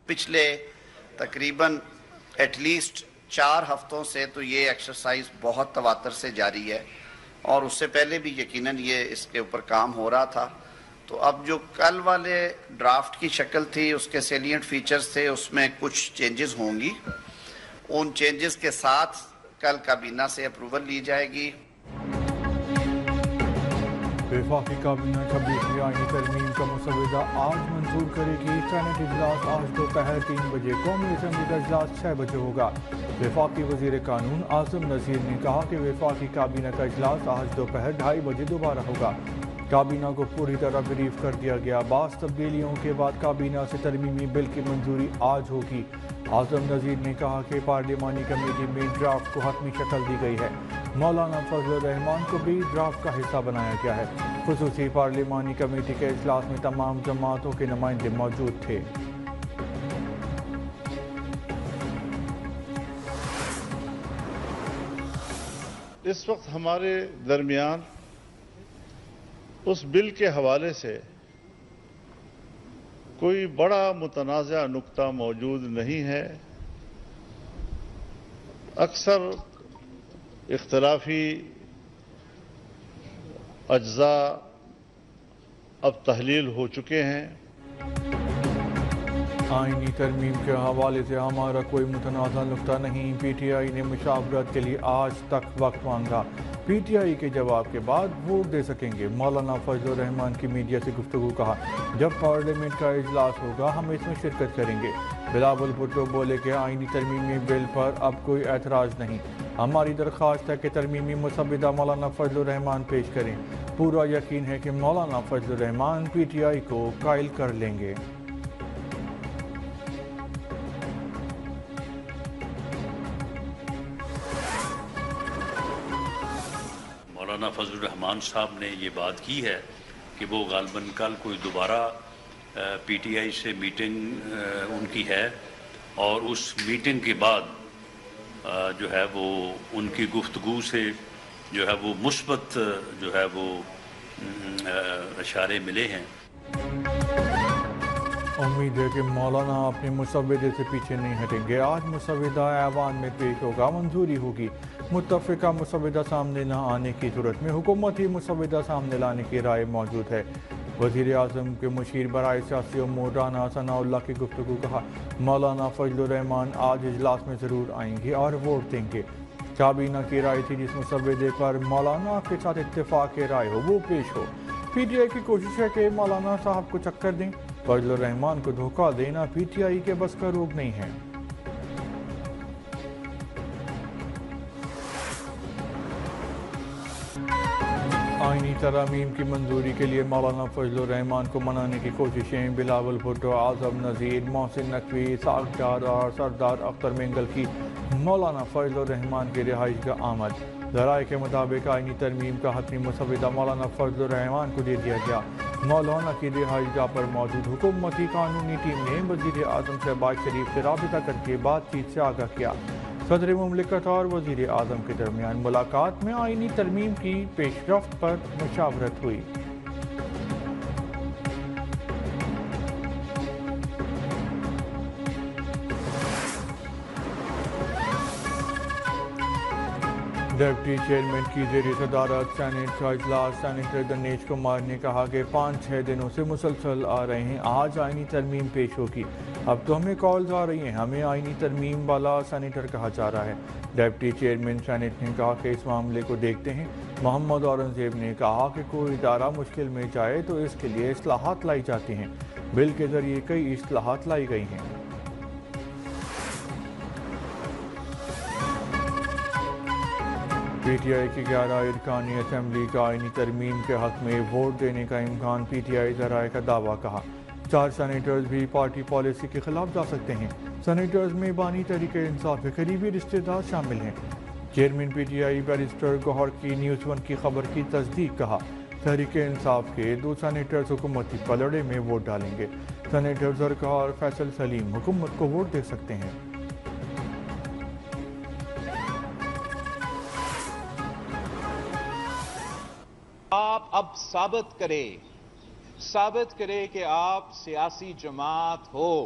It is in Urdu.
پچھلے تقریباً ایٹ لیسٹ 4 ہفتوں سے تو یہ ایکسرسائز بہت تواتر سے جاری ہے، اور اس سے پہلے بھی یقیناً یہ اس کے اوپر کام ہو رہا تھا. تو اب جو کل والے ڈرافٹ کی شکل تھی، اس کے سیلینٹ فیچرز تھے، اس میں کچھ چینجز ہوں گی. ان چینجز کے ساتھ کل کابینہ سے اپروول لی جائے گی. وفاقی کابینہ 26ویں آئینی ترمیم کا مسودہ آج منظور کرے گی. سینٹ اجلاس آج دوپہر 3 بجے، قومی اسمبلی کا اجلاس 6 بجے ہوگا. وفاقی وزیر قانون اعظم نذیر نے کہا کہ وفاقی کابینہ کا اجلاس آج دوپہر 2:30 بجے دوبارہ ہوگا. کابینہ کو پوری طرح بریف کر دیا گیا. بعض تبدیلیوں کے بعد کابینہ سے ترمیمی بل کی منظوری آج ہوگی. اعظم نذیر نے کہا کہ پارلیمانی کمیٹی میں ڈرافٹ کو حتمی شکل دی گئی ہے. مولانا فضل الرحمان کو بھی ڈرافٹ کا حصہ بنایا گیا ہے. خصوصی پارلیمانی کمیٹی کے اجلاس میں تمام جماعتوں کے نمائندے موجود تھے. اس وقت ہمارے درمیان اس بل کے حوالے سے کوئی بڑا متنازع نقطہ موجود نہیں ہے. اکثر اختلافی اجزاء اب تحلیل ہو چکے ہیں. آئینی ترمیم کے حوالے سے ہمارا کوئی متنازع نقطہ نہیں. پی ٹی آئی نے مشاورت کے لیے آج تک وقت مانگا. پی ٹی آئی کے جواب کے بعد ووٹ دے سکیں گے. مولانا فضل الرحمان کی میڈیا سے گفتگو. کہا جب پارلیمنٹ کا اجلاس ہوگا ہم اس میں شرکت کریں گے. بلاول بھٹو بولے کہ آئینی ترمیمی بل پر اب کوئی اعتراض نہیں. ہماری درخواست ہے کہ ترمیمی مسودہ مولانا فضل الرحمان پیش کریں. پورا یقین ہے کہ مولانا فضل الرحمان پی ٹی آئی کو قائل کر لیں گے. مولانا فضل الرحمان صاحب نے یہ بات کی ہے کہ وہ غالباً کل کوئی دوبارہ پی ٹی آئی سے میٹنگ ان کی ہے، اور اس میٹنگ کے بعد جو ہے وہ ان کی گفتگو سے جو ہے وہ مثبت جو ہے وہ اشارے ملے ہیں. امید ہے کہ مولانا اپنے مسودے سے پیچھے نہیں ہٹیں گے. آج مسودہ ایوان میں پیش ہوگا، منظوری ہوگی. متفقہ مسودہ سامنے نہ آنے کی صورت میں حکومتی مسودہ سامنے لانے کی رائے موجود ہے. وزیر اعظم کے مشیر برائے سیاسی امور رانا ثناء اللہ کی گفتگو. کہا مولانا فضل الرحمان آج اجلاس میں ضرور آئیں گے اور ووٹ دیں گے. کابینہ کی رائے تھی جس مسودے پر مولانا کے ساتھ اتفاق رائے ہو وہ پیش ہو. پی ٹی آئی کی کوشش ہے کہ مولانا صاحب کو چکر دیں. فضل الرحمان کو دھوکہ دینا پی ٹی آئی کے بس کا روگ نہیں ہے. آئینی ترامیم کی منظوری کے لیے مولانا فضل الرحمان کو منانے کی کوششیں. بلاول بھٹو، اعظم نذیر، محسن نقوی، اسحاق ڈار اور سردار اختر مینگل کی مولانا فضل الرحمان کی رہائش گاہ آمد. ذرائع کے مطابق آئینی ترمیم کا حتمی مسودہ مولانا فضل الرحمان کو دے دیا گیا. مولانا کی رہائش گاہ پر موجود حکومتی قانونی ٹیم نے وزیر اعظم شہباز شریف سے رابطہ کر کے بات چیت سے آگاہ کیا. صدر مملکت اور وزیر اعظم کے درمیان ملاقات میں آئینی ترمیم کی پیش رفت پر مشاورت ہوئی. ڈپٹی چیئرمین کی زیر صدارت سینیٹ کا اجلاس. سینیٹر دنیش کمار نے کہا کہ 5-6 دنوں سے مسلسل آ رہے ہیں. آج آئینی ترمیم پیش ہوگی. اب تو ہمیں کالز آ رہی ہیں، ہمیں آئینی ترمیم والا سینیٹر کہا جا رہا ہے. ڈپٹی چیئرمین سینیٹ نے کہا کہ اس معاملے کو دیکھتے ہیں. محمد اورنگزیب نے کہا کہ کوئی ادارہ مشکل میں جائے تو اس کے لیے اصلاحات لائی جاتی ہیں. بل کے ذریعے کئی اصلاحات لائی گئی ہیں. پی ٹی آئی کی 11 ارکانی اسمبلی کا آئینی ترمیم کے حق میں ووٹ دینے کا امکان. پی ٹی آئی ذرائع کا دعویٰ. کہا 4 سینیٹرز بھی پارٹی پالیسی کے خلاف جا سکتے ہیں. سینیٹرز میں بانی تحریک انصاف کے قریبی رشتہ دار شامل ہیں. Chairman P T I barrister Gohar کی نیوز 1 کی خبر کی تصدیق. کہا تحریک انصاف کے 2 سینیٹرز حکومتی پلڑے میں ووٹ ڈالیں گے. سینیٹر زرقا اور فیصل سلیم حکومت کو ووٹ دے سکتے ہیں. آپ اب ثابت کرے کہ آپ سیاسی جماعت ہو.